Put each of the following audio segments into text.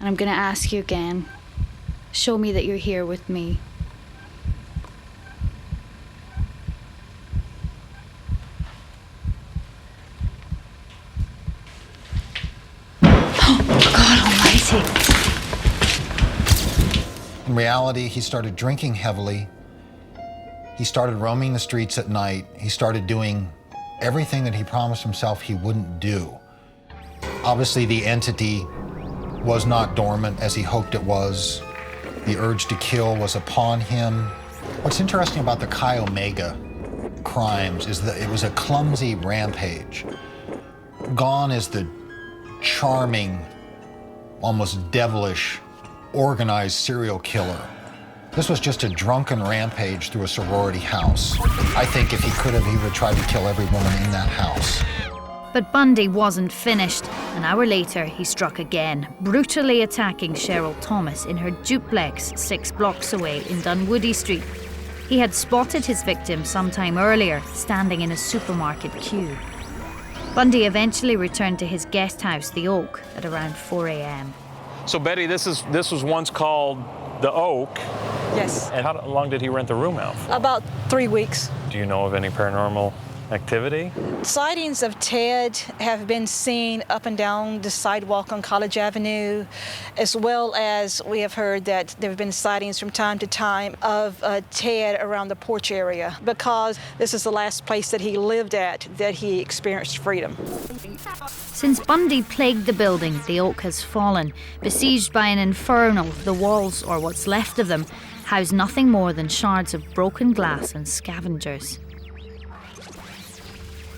And I'm gonna ask you again. Show me that you're here with me. Oh, God almighty. In reality, he started drinking heavily. He started roaming the streets at night. He started doing everything that he promised himself he wouldn't do. Obviously, the entity was not dormant as he hoped it was. The urge to kill was upon him. What's interesting about the Chi Omega crimes is that it was a clumsy rampage. Gone is the charming, almost devilish, organized serial killer. This was just a drunken rampage through a sorority house. I think if he could have, he would have tried to kill every woman in that house. But Bundy wasn't finished. An hour later, he struck again, brutally attacking Cheryl Thomas in her duplex 6 blocks away in Dunwoody Street. He had spotted his victim sometime earlier, standing in a supermarket queue. Bundy eventually returned to his guest house, the Oak, at around 4 a.m. So Betty, this was once called the Oak. Yes. And how long did he rent the room out for? About 3 weeks. Do you know of any paranormal activity? Sightings of Ted have been seen up and down the sidewalk on College Avenue, as well as we have heard that there have been sightings from time to time of Ted around the porch area, because this is the last place that he lived at that he experienced freedom. Since Bundy plagued the building, the Oak has fallen. Besieged by an inferno, the walls, or what's left of them, house nothing more than shards of broken glass and scavengers.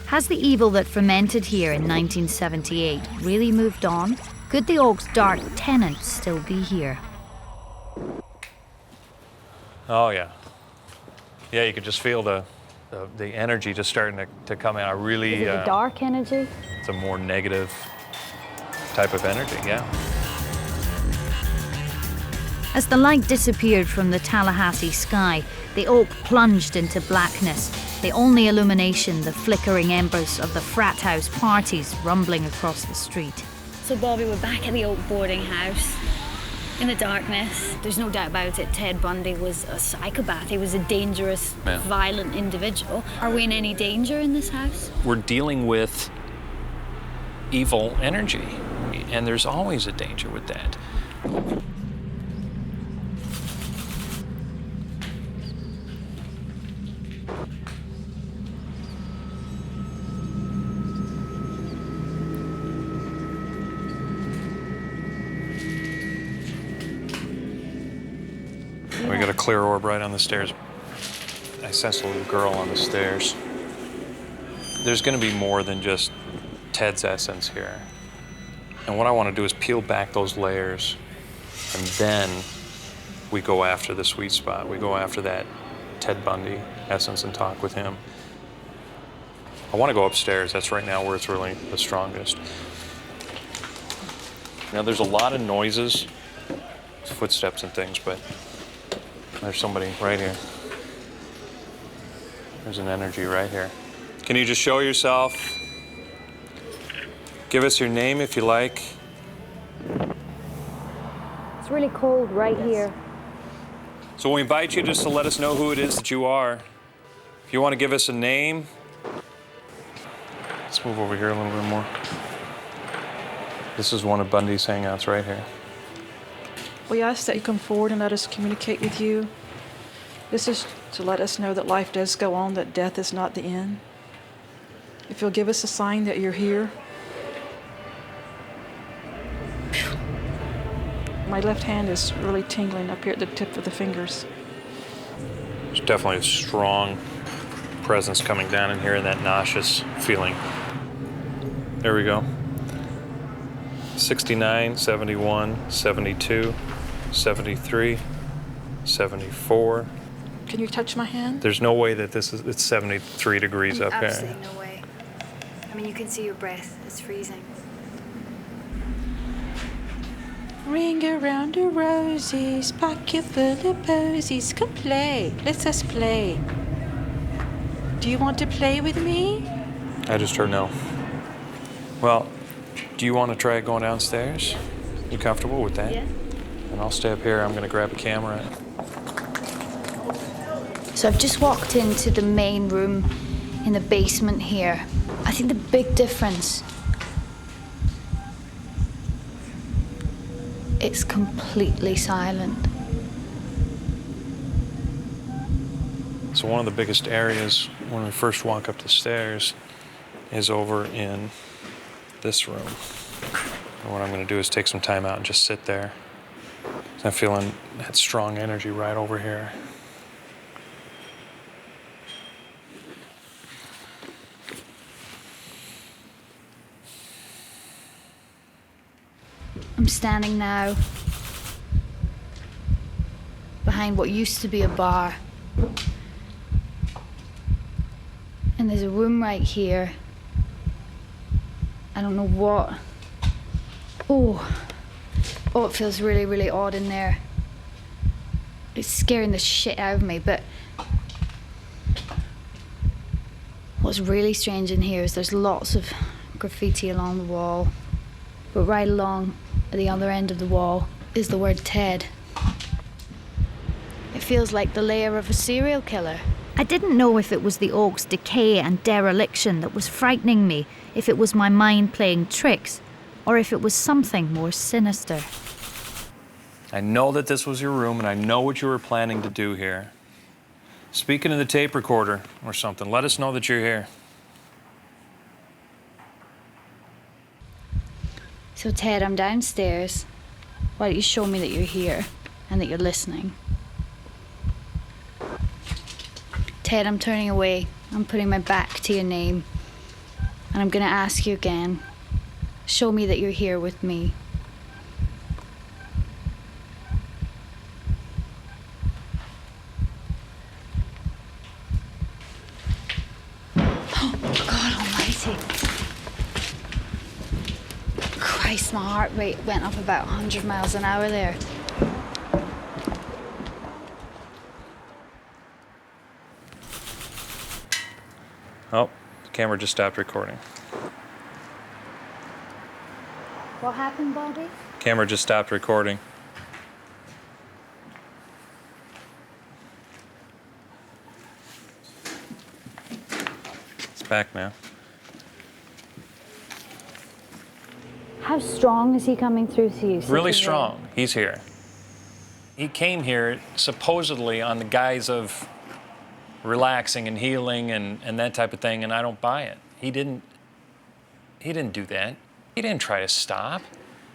Has the evil that fermented here in 1978 really moved on? Could the Oak's dark tenants still be here? Oh, yeah. Yeah, you could just feel the energy just starting to come out. Really, Is it a dark energy? it's a more negative type of energy, yeah. As the light disappeared from the Tallahassee sky, the Oak plunged into blackness, the only illumination the flickering embers of the frat house parties rumbling across the street. So Bobby, we're back at the Oak boarding house in the darkness. There's no doubt about it, Ted Bundy was a psychopath. He was a dangerous, violent individual. Are we in any danger in this house? We're dealing with evil energy, and there's always a danger with that. We got a clear orb right on the stairs. I sense a little girl on the stairs. There's gonna be more than just Ted's essence here. And what I wanna do is peel back those layers, and then we go after the sweet spot. We go after that Ted Bundy essence and talk with him. I wanna go upstairs. That's right now where it's really the strongest. Now there's a lot of noises, footsteps and things, but there's somebody right here. There's an energy right here. Can you just show yourself? Give us your name if you like. It's really cold right here. So we invite you just to let us know who it is that you are. If you want to give us a name. Let's move over here a little bit more. This is one of Bundy's hangouts right here. We ask that you come forward and let us communicate with you. This is to let us know that life does go on, that death is not the end. If you'll give us a sign that you're here. My left hand is really tingling up here at the tip of the fingers. There's definitely a strong presence coming down in here and that nauseous feeling. There we go. 69, 71, 72, 73, 74. Can you touch my hand? There's no way that it's 73 degrees up here. Absolutely no way. I mean, you can see your breath. It's freezing. Ring around the roses, pocket full of posies. Come play. Let us play. Do you want to play with me? I just heard no. Well, do you want to try going downstairs? You comfortable with that? Yeah. And I'll stay up here. I'm gonna grab a camera. So I've just walked into the main room in the basement here. I think the big difference, it's completely silent. So one of the biggest areas when we first walk up the stairs is over in this room. And what I'm gonna do is take some time out and just sit there. I'm feeling that strong energy right over here. I'm standing now behind what used to be a bar. And there's a room right here. I don't know what. Oh, it feels really, really odd in there. It's scaring the shit out of me, but what's really strange in here is there's lots of graffiti along the wall, but right along at the other end of the wall is the word Ted. It feels like the lair of a serial killer. I didn't know if it was the oak's decay and dereliction that was frightening me, if it was my mind playing tricks, or if it was something more sinister. I know that this was your room, and I know what you were planning to do here. Speaking of the tape recorder or something, let us know that you're here. So Ted, I'm downstairs. Why don't you show me that you're here and that you're listening? Ted, I'm turning away. I'm putting my back to your name. And I'm gonna ask you again. Show me that you're here with me. Oh, God almighty. Christ, my heart rate went up about 100 miles an hour there. Oh, the camera just stopped recording. What happened, Bobby? Camera just stopped recording. It's back now. How strong is he coming through to you? Really strong. He's here. He came here supposedly on the guise of relaxing and healing and that type of thing, and I don't buy it. He didn't do that. He didn't try to stop.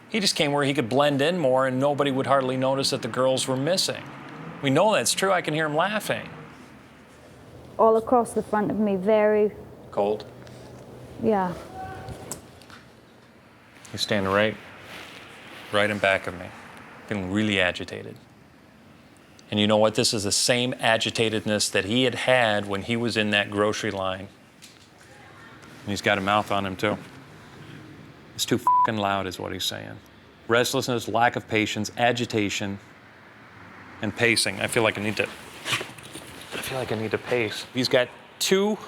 He just came where he could blend in more and nobody would hardly notice that the girls were missing. We know that's true. I can hear him laughing. All across the front of me, very... Cold. Yeah. He's standing right in back of me, feeling really agitated. And you know what? This is the same agitatedness that he had had when he was in that grocery line. And he's got a mouth on him, too. It's too fucking loud, is what he's saying. Restlessness, lack of patience, agitation, and pacing. I feel like I need to pace. He's got two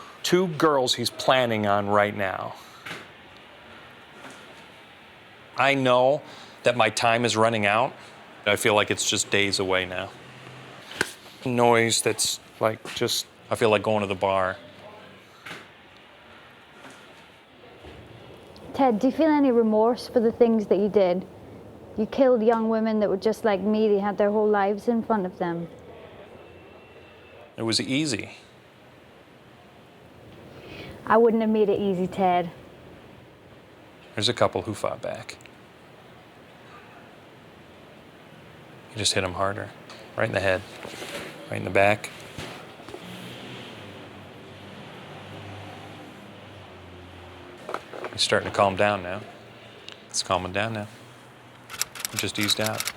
girls he's planning on right now. I know that my time is running out. I feel like it's just days away now. Noise that's like just, I feel like going to the bar. Ted, do you feel any remorse for the things that you did? You killed young women that were just like me. They had their whole lives in front of them. It was easy. I wouldn't have made it easy, Ted. There's a couple who fought back. You just hit them harder, right in the head, right in the back. He's starting to calm down now. It's calming down now. It just eased out.